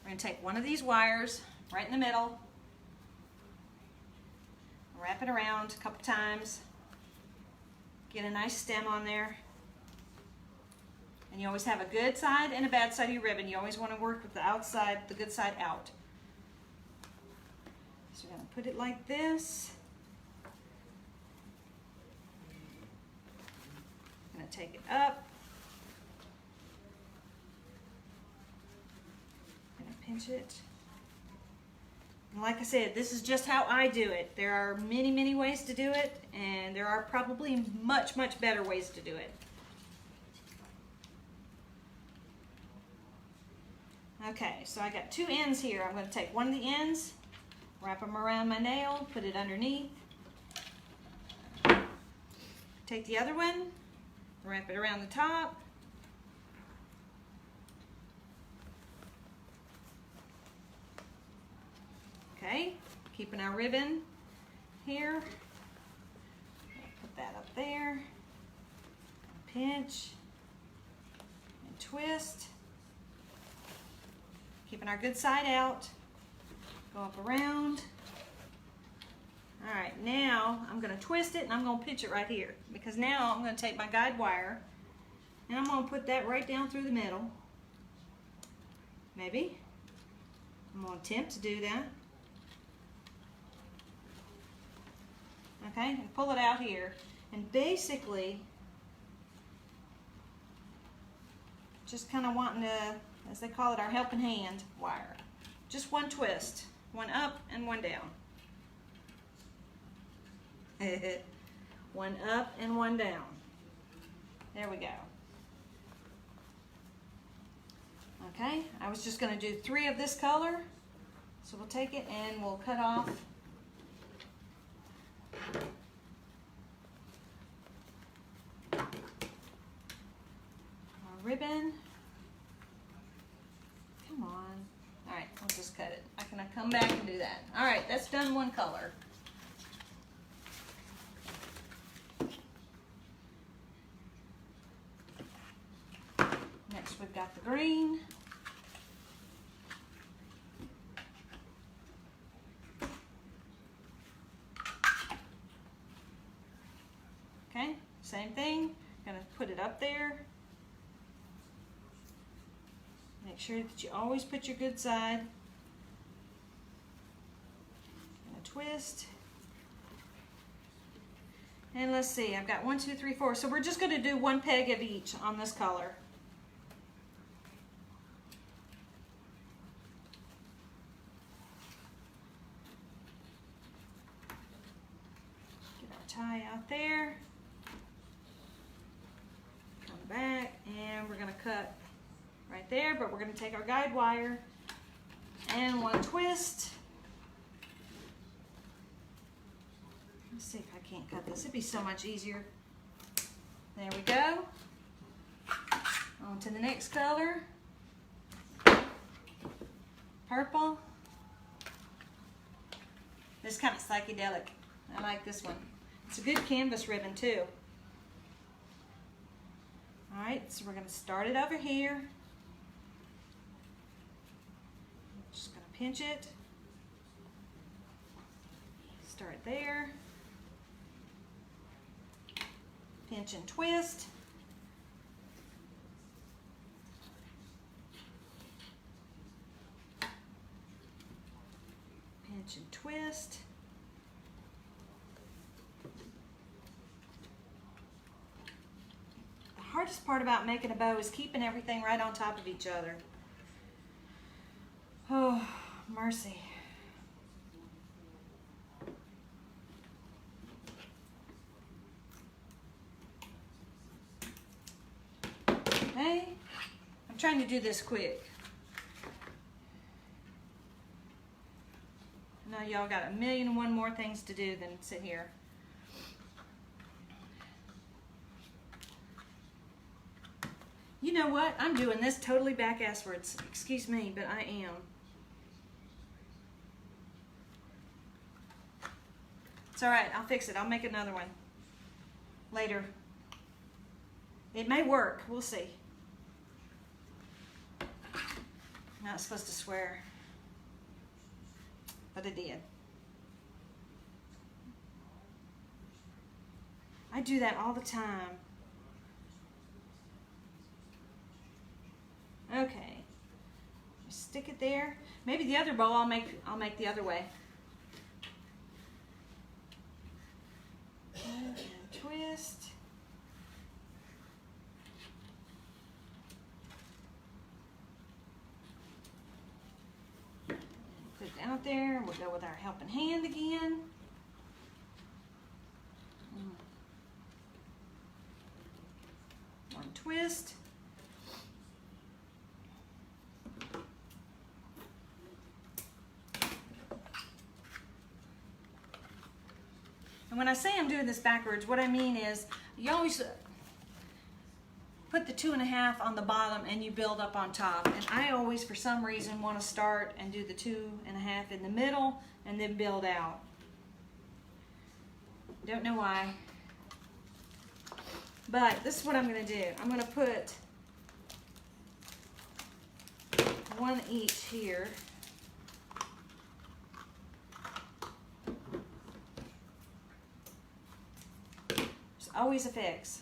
We're going to take one of these wires right in the middle, wrap it around a couple times, get a nice stem on there. And you always have a good side and a bad side of your ribbon. You always want to work with the outside, the good side out. So we're going to put it like this. I'm going to take it up. I'm going to pinch it. And like I said, this is just how I do it. There are many, many ways to do it, and there are probably much, much better ways to do it. Okay, so I got 2 ends here. I'm going to take one of the ends, wrap them around my nail, put it underneath. Take the other one, wrap it around the top. Okay, keeping our ribbon here. Put that up there. Pinch and twist. Keeping our good side out. Go up around. All right, now I'm gonna twist it and I'm gonna pinch it right here, because now I'm gonna take my guide wire and I'm gonna put that right down through the middle. Maybe. I'm gonna attempt to do that. Okay, and pull it out here. And basically, just kind of wanting to, as they call it, our helping hand wire. Just one twist, one up and one down. One up and one down. There we go. Okay, I was just going to do 3 of this color. So we'll take it and we'll cut off our ribbon. Come on. All right, I'll just cut it. I can come back and do that. All right, that's done one color. Next we've got the green. Okay, same thing. Gonna put it up there. Make sure that you always put your good side. Gonna twist. And let's see, I've got 1, 2, 3, 4. So we're just gonna do 1 peg of each on this color. Get our tie out there. Come back and we're gonna cut right there, but we're going to take our guide wire and 1 twist. Let's see if I can't cut this. It'd be so much easier. There we go. On to the next color. Purple. This is kind of psychedelic. I like this one. It's a good canvas ribbon too. All right, so we're going to start it over here. Just going to pinch it. Start there. Pinch and twist. Pinch and twist. The hardest part about making a bow is keeping everything right on top of each other. Oh, mercy. Okay, I'm trying to do this quick. I know y'all got 1,000,001 more things to do than sit here. You know what? I'm doing this totally back-asswards. Excuse me, but I am. It's all right. I'll fix it. I'll make another one later. It may work. We'll see. Not supposed to swear, but it did. I do that all the time. Okay. Just stick it there. Maybe the other bow I'll make the other way. And twist. Put it out there. We'll go with our helping hand again. One twist. And when I say I'm doing this backwards, what I mean is you always put the 2.5 on the bottom and you build up on top. And I always, for some reason, want to start and do the 2.5 in the middle and then build out. Don't know why. But this is what I'm going to do. I'm going to put one each here. There's always a fix.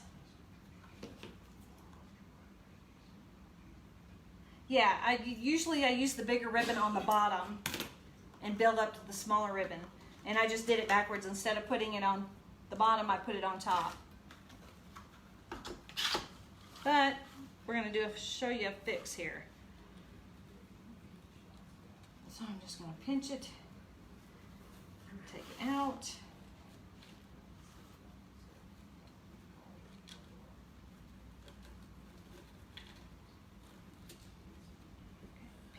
Yeah, usually I use the bigger ribbon on the bottom and build up to the smaller ribbon. And I just did it backwards. Instead of putting it on the bottom, I put it on top. But we're gonna show you a fix here. So I'm just gonna pinch it and take it out.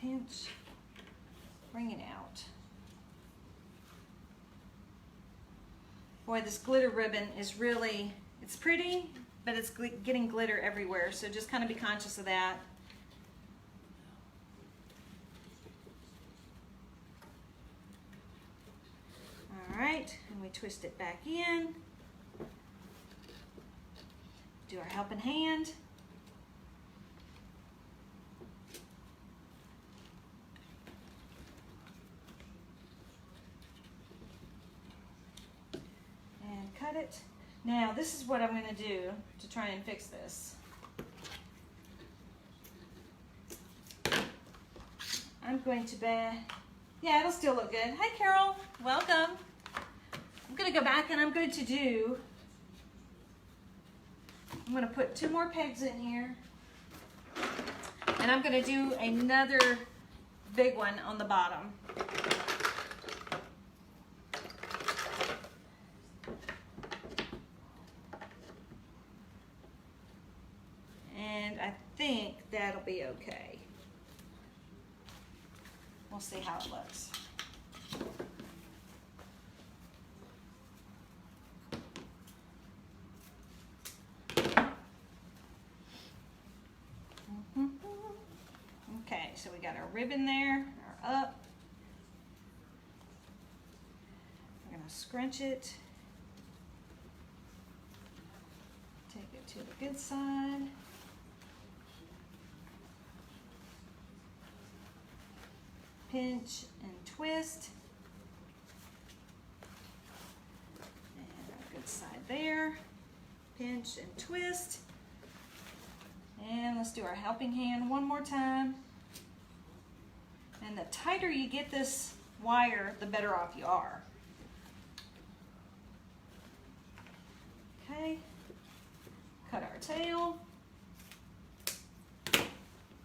Pinch, bring it out. Boy, this glitter ribbon is really, it's pretty, but it's getting glitter everywhere, so just kind of be conscious of that. All right, and we twist it back in. Do our helping hand. Cut it. Now this is what I'm going to do to try and fix this. I'm going to yeah, it'll still look good. Hi Carol, welcome. I'm going to go back and I'm going to put 2 more pegs in here. And I'm going to do another big one on the bottom. I think that'll be okay. We'll see how it looks. Okay, so we got our ribbon there, our up. We're gonna scrunch it. Take it to the good side. Pinch and twist. And our good side there. Pinch and twist. And let's do our helping hand one more time. And the tighter you get this wire, the better off you are. Okay. Cut our tail.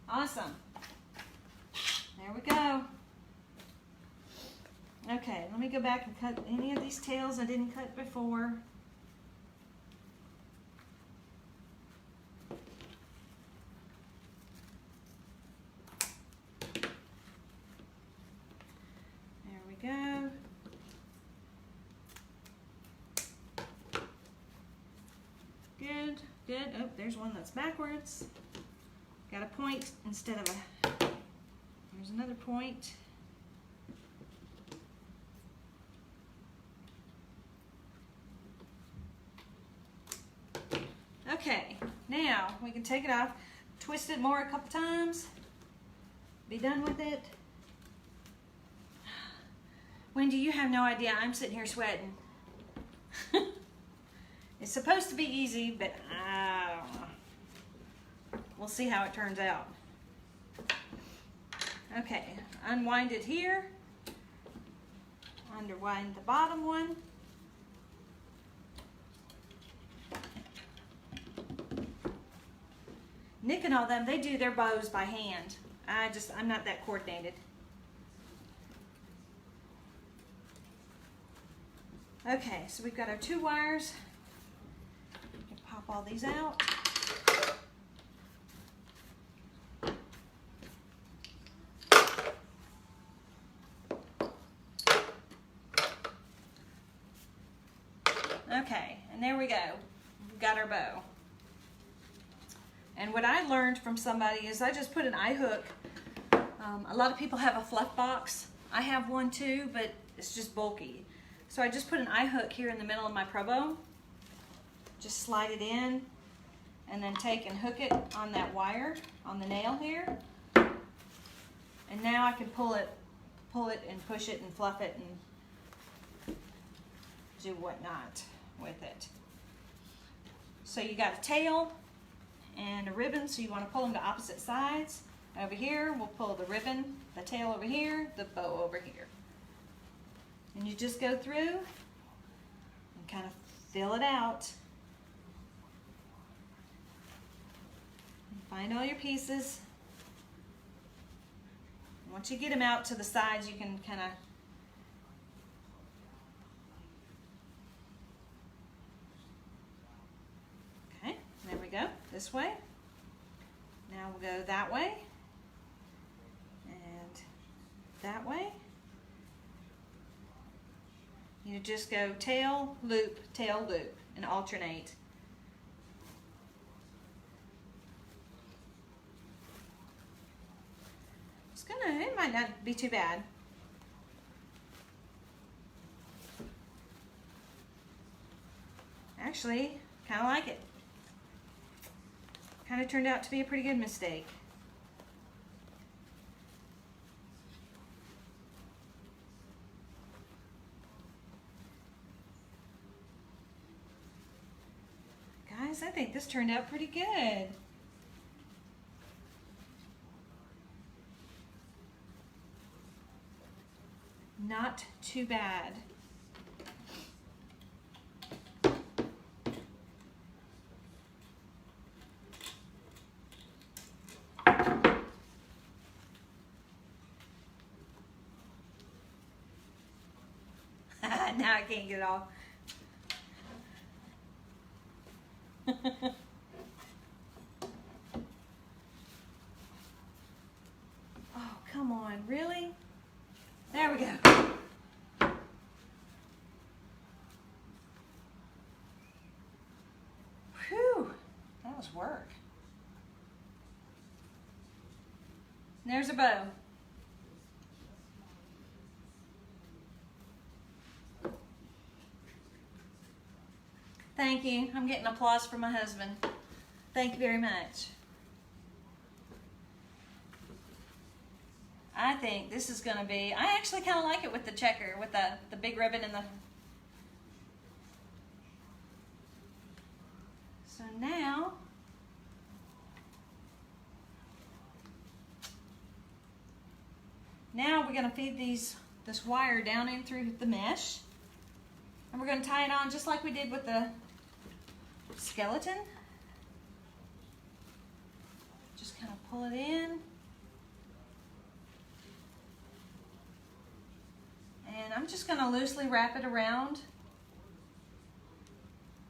Awesome. There we go. Okay, let me go back and cut any of these tails I didn't cut before. There we go. Good, good. Oh, there's one that's backwards. Got a point instead of a... There's another point. Okay, now we can take it off, twist it more a couple times, be done with it. Wendy, you have no idea, I'm sitting here sweating. It's supposed to be easy, but I don't know. We'll see how it turns out. Okay, unwind it here, unwind the bottom one. Nick and all them, they do their bows by hand. I'm not that coordinated. Okay, so we've got our 2 wires. We can pop all these out. Okay, and there we go. We've got our bow. And what I learned from somebody is I just put an eye hook. A lot of people have a fluff box. I have one too, but it's just bulky. So I just put an eye hook here in the middle of my pro bow. Just slide it in and then take and hook it on that wire, on the nail here. And now I can pull it and push it and fluff it and do whatnot with it. So you got a tail and a ribbon, so you want to pull them to opposite sides. Over here, we'll pull the ribbon, the tail over here, the bow over here. And you just go through and kind of fill it out. Find all your pieces. Once you get them out to the sides, you can kind of okay, there we go, this way. Now we'll go that way and that way. You just go tail, loop, and alternate. It might not be too bad. Actually, kind of like it. Kind of turned out to be a pretty good mistake. Guys, I think this turned out pretty good. Not too bad. Now I can't get it off. Oh, come on, really? There we go. Whew, that was work. There's a bow. Thank you. I'm getting applause from my husband. Thank you very much. I think this is going to be, I actually kind of like it with the checker, with the big ribbon and the... So now, we're going to feed this wire down in through the mesh. And we're going to tie it on just like we did with the skeleton. Just kind of pull it in. And I'm just going to loosely wrap it around.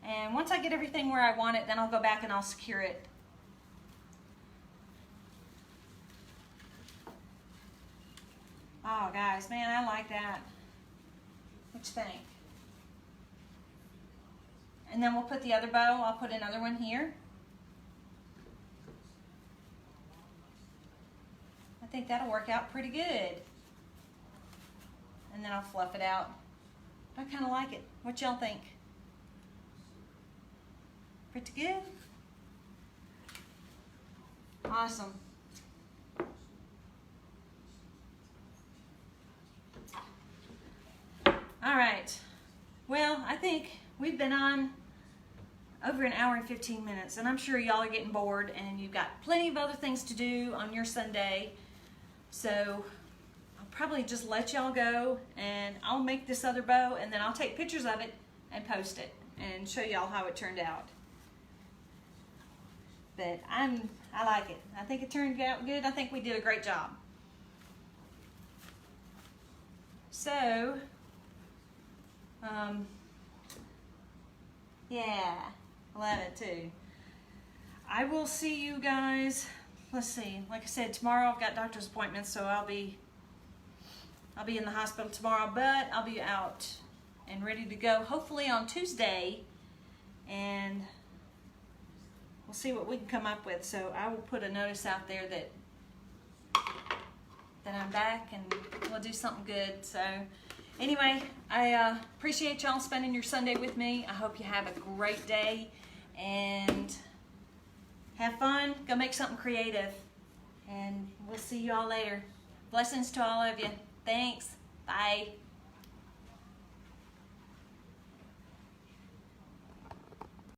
And once I get everything where I want it, then I'll go back and I'll secure it. Oh, guys, man, I like that. What you think? And then we'll put the other bow. I'll put another one here. I think that'll work out pretty good. And then I'll fluff it out. I kind of like it. What y'all think? Pretty good? Awesome. All right. Well, I think we've been on over an hour and 15 minutes, and I'm sure y'all are getting bored and you've got plenty of other things to do on your Sunday. So I'll probably just let y'all go, and I'll make this other bow, and then I'll take pictures of it and post it and show y'all how it turned out. But I like it. I think it turned out good. I think we did a great job. So, yeah, love it too. I will see you guys. Let's see. Like I said, tomorrow I've got doctor's appointments, so I'll be in the hospital tomorrow, but I'll be out and ready to go hopefully on Tuesday, and we'll see what we can come up with. So I will put a notice out there that I'm back, and we'll do something good. So anyway, I appreciate y'all spending your Sunday with me. I hope you have a great day and have fun. Go make something creative, and we'll see y'all later. Blessings to all of you. Thanks. Bye.